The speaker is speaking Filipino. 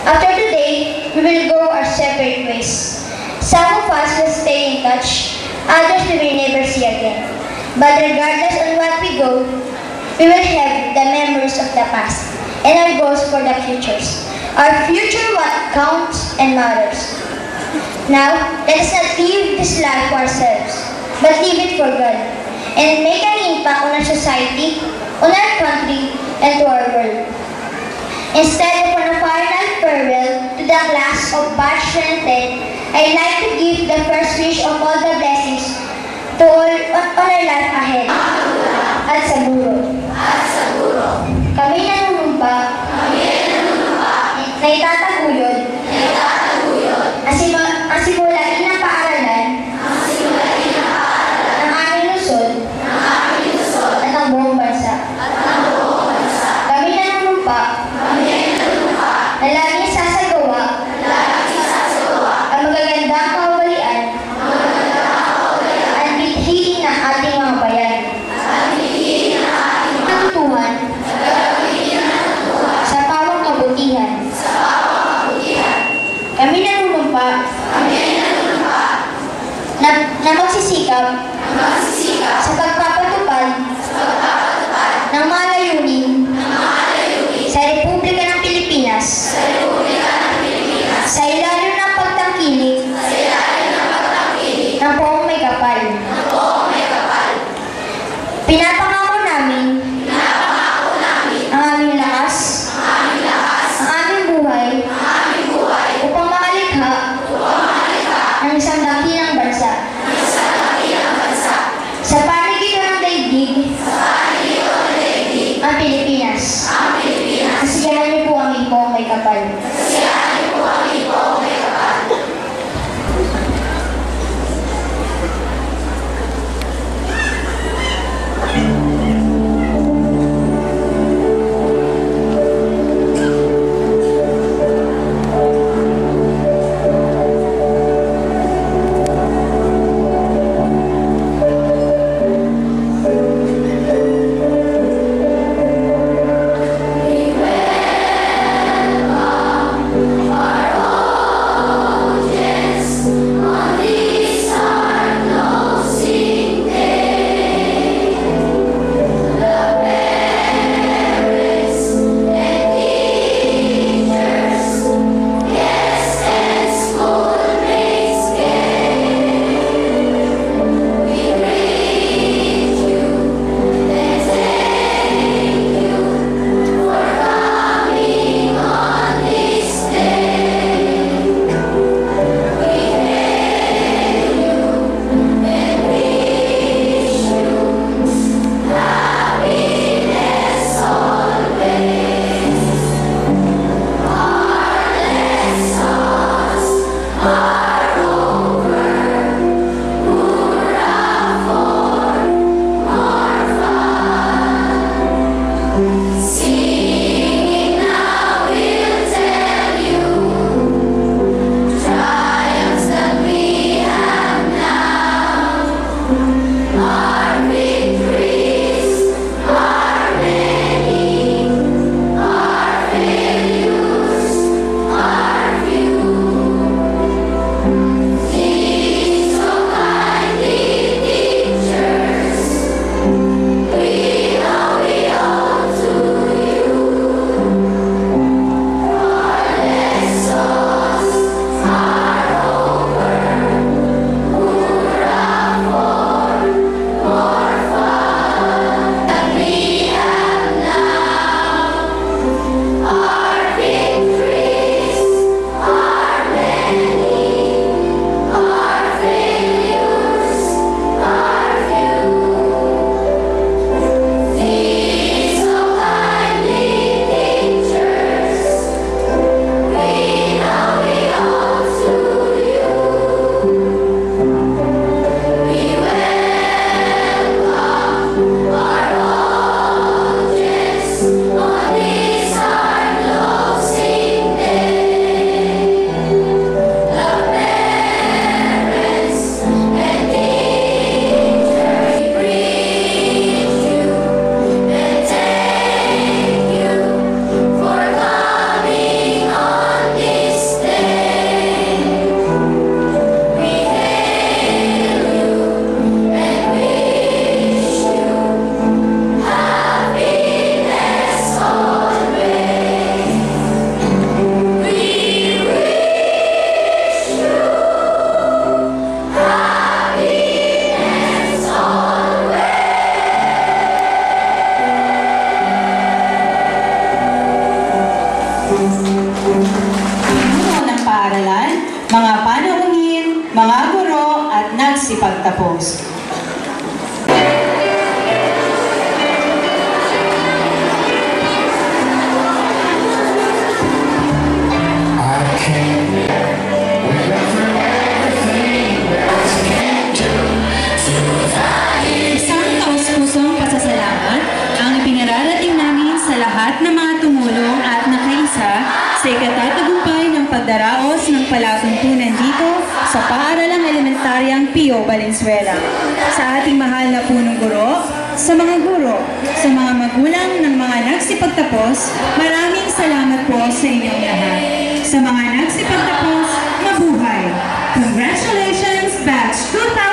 After today, we will go our separate ways. Some of us will stay in touch, others we will never see again. But regardless on what we go, we will have the memories of the past and our goals for the futures. Our future what counts and matters. Now, let us not live this life for ourselves, but live it for God, and make an impact on our society, on our country, and to our world. Instead of a final farewell to the class of batch 10, I'd like to give the first wish of all the blessings to all on our life ahead. At Saburo. Kami nanunumpa na itataguyod ang simulain ng paaralan ng aming lungsod at ng buong bansa. Kami nanunumpa na laging sasagawa ang magagandang kaugalian at bithiin ng ating mga bayan. Natutuhan sa pawang kabutihan. Kami nanunumpa na magsisikap sa pagpapatupad ng mga layunin sa Republika ng Pilipinas sa ilalim ng pagtangkilik ng poong may kapal. Pinapangako namin ang aming lakas, ang aming buhay, upang makalikha ng isang dakilang bansa. Sa panigitan ng daigdig, ang Pilipinas. Kasiyahan niyo po ang ipong may kapal. We welcome pagtapos. Isang taos-pusong pasasalamat ang ipinararating namin sa lahat ng mga tumulong at nakaisa sa ikatatagumpay ng pagdaraos ng palatuntunan dito sa Paaralang Elementaryang Pio Valenzuela. Sa ating mahal na punong guro, sa mga guro, sa mga magulang ng mga nagsipagtapos, maraming salamat po sa inyong lahat. Sa mga nagsipagtapos, mabuhay! Congratulations, Batch 2000!